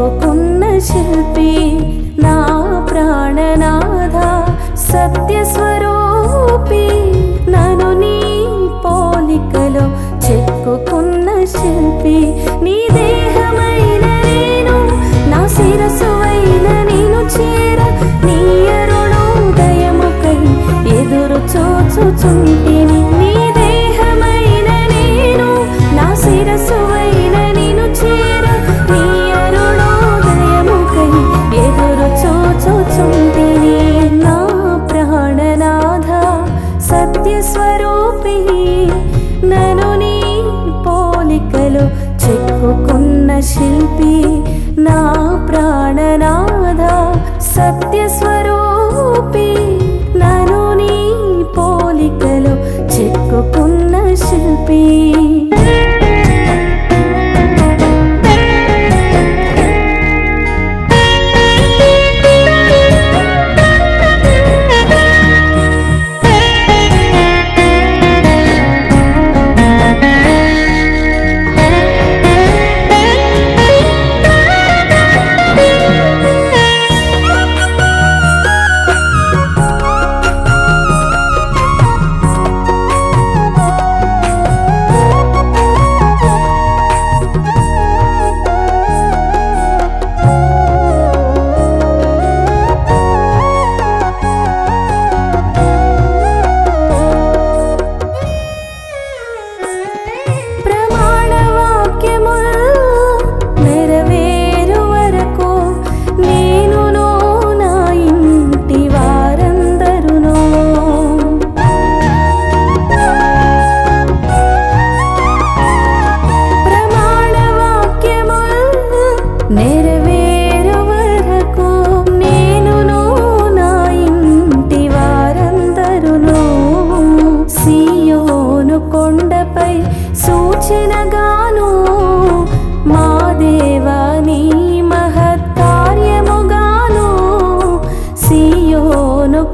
చెక్కుకున్న శిల్పి నా ప్రాణనాథ సత్యస్వరూపి నన్ను నీ పోలికలో చెక్కుకున్న శిల్పి నీ దేహమైన నేను నా శిరస్సువైన నేను చేర నీ అరుణోదయముకై ఎదురు చూచుచుంటిని నీ దేహమైన నేను నా శిరస్సువైన నేను చేర నీ అరుణోదయముకై ఎదురు చూచుచుంటిని నా ప్రాణనాథ సత్యస్వరూపి నన్ను నీ పోలికలో చెక్కుకున్న శిల్పి నా ప్రాణనాథ సత్యస్వరూపి నన్ను నీ పోలికలో చెక్కుకున్న శిల్పి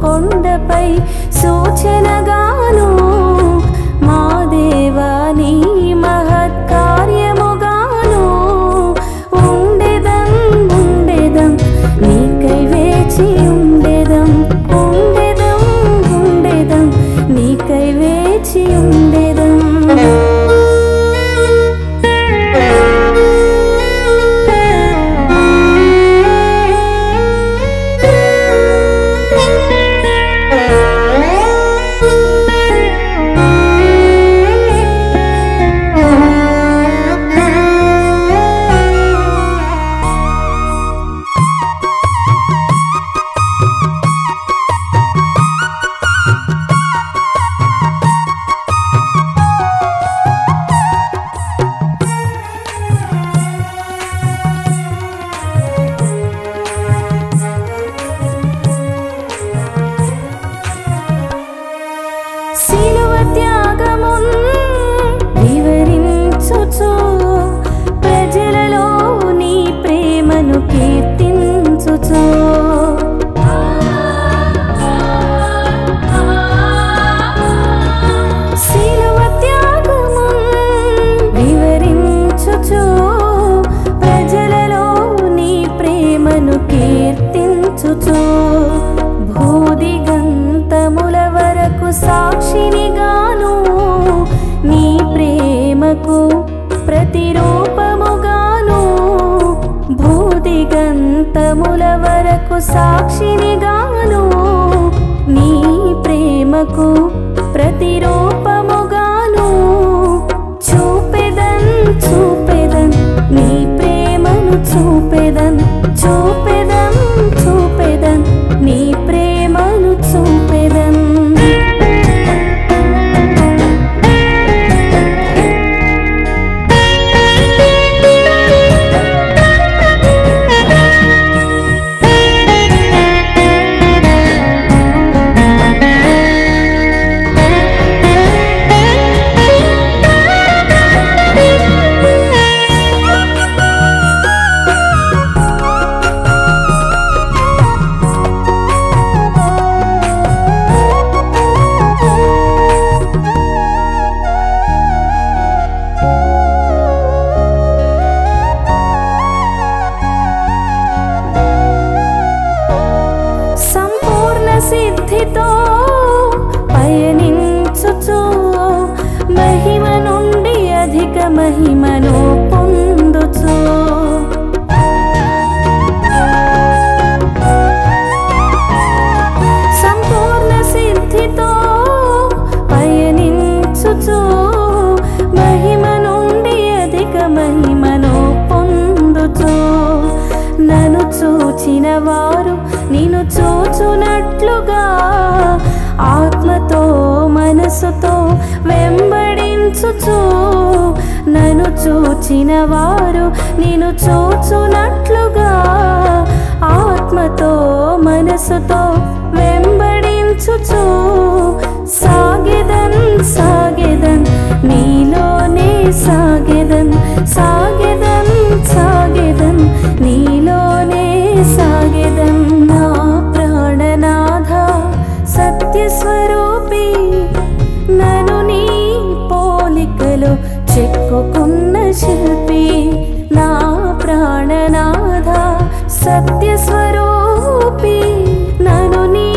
కొండపై సూచనగాను మా దేవా నీ మహత్కార్యముగాను ఉండెదం ఉండెదం నీకై వేచి ఉండెదం ఉండెదం ఉండెదం నీకై వేచి ఉండెదం శిలువ త్యాగమున్ వివరించుచు ప్రజలలో నీ ప్రేమను కీర్తించుచు శిలువ త్యాగమున్ వివరించుచు ప్రజలలో నీ ప్రేమను కీర్తించుచు భూదిగంతముల వరకు సాక్షినిగాను నీ ప్రేమకు ప్రతిరూపముగాను భూదిగంతముల వరకు సాక్షినిగాను నీ ప్రేమకు ప్రతిరూపముగాను చూపెదన్ చూపెదన్ నీ ప్రేమను చూపెదన్ చూపెదన్ చూపెదన్ నీ ప్రేమను చూపెదన్ సిద్ధితో పయనించుచు మహిమ నుండి అధిక మహిమను పొందుచు సంపూర్ణ సిద్ధితో పయనించుచు మహిమ నుండి అధిక మహిమను పొందుచు నన్ను చూచిన వారు నిన్ను చూచునట్లుగా ఆత్మతో మనసుతో వెంబడించుచు నన్ను చూచిన వారు నిన్ను చూచునట్లుగా ఆత్మతో మనసుతో వెంబడించుచు సాగెదన్ సాగెదన్ నీలోనే సాగెదన్ సాగెదన్ సాగెదన్ నీలోనే సాగెదన్ నా ప్రాణనాథ సత్యస్వరూపి నన్ను నీ పోలికలో చెక్కుకున్న శిల్పి నా ప్రాణనాథ సత్యస్వరూపి నన్ను నీ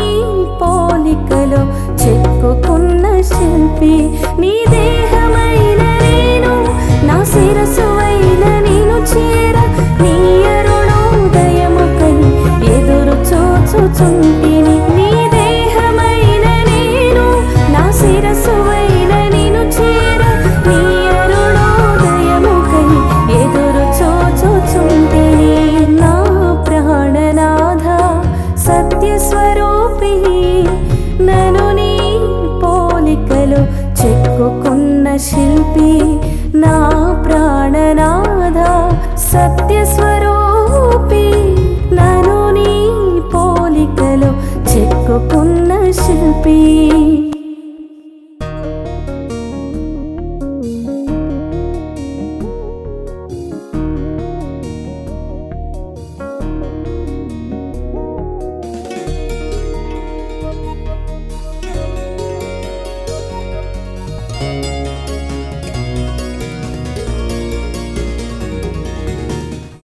పోలికలో చెక్కుకున్న శిల్పి నీ దేహమైన నేను నా శిరస్సువైన నేను చేర నీ అరుణోదయముకై ఎదురు చూచుచుంటిని నీ దేహమైన నేను నా శిరస్సువైన నేను చేర నీ అరుణోదయముకై ఎదురు చూచుచుంటిని నా ప్రాణనాథ సత్యస్వరూపి నన్ను నీ పోలికలో చెక్కుకున్న శిల్పి నా ప్రాణనాథ సత్యస్వరూపి నన్ను నీ పోలికలో చెక్కుకున్న శిల్పి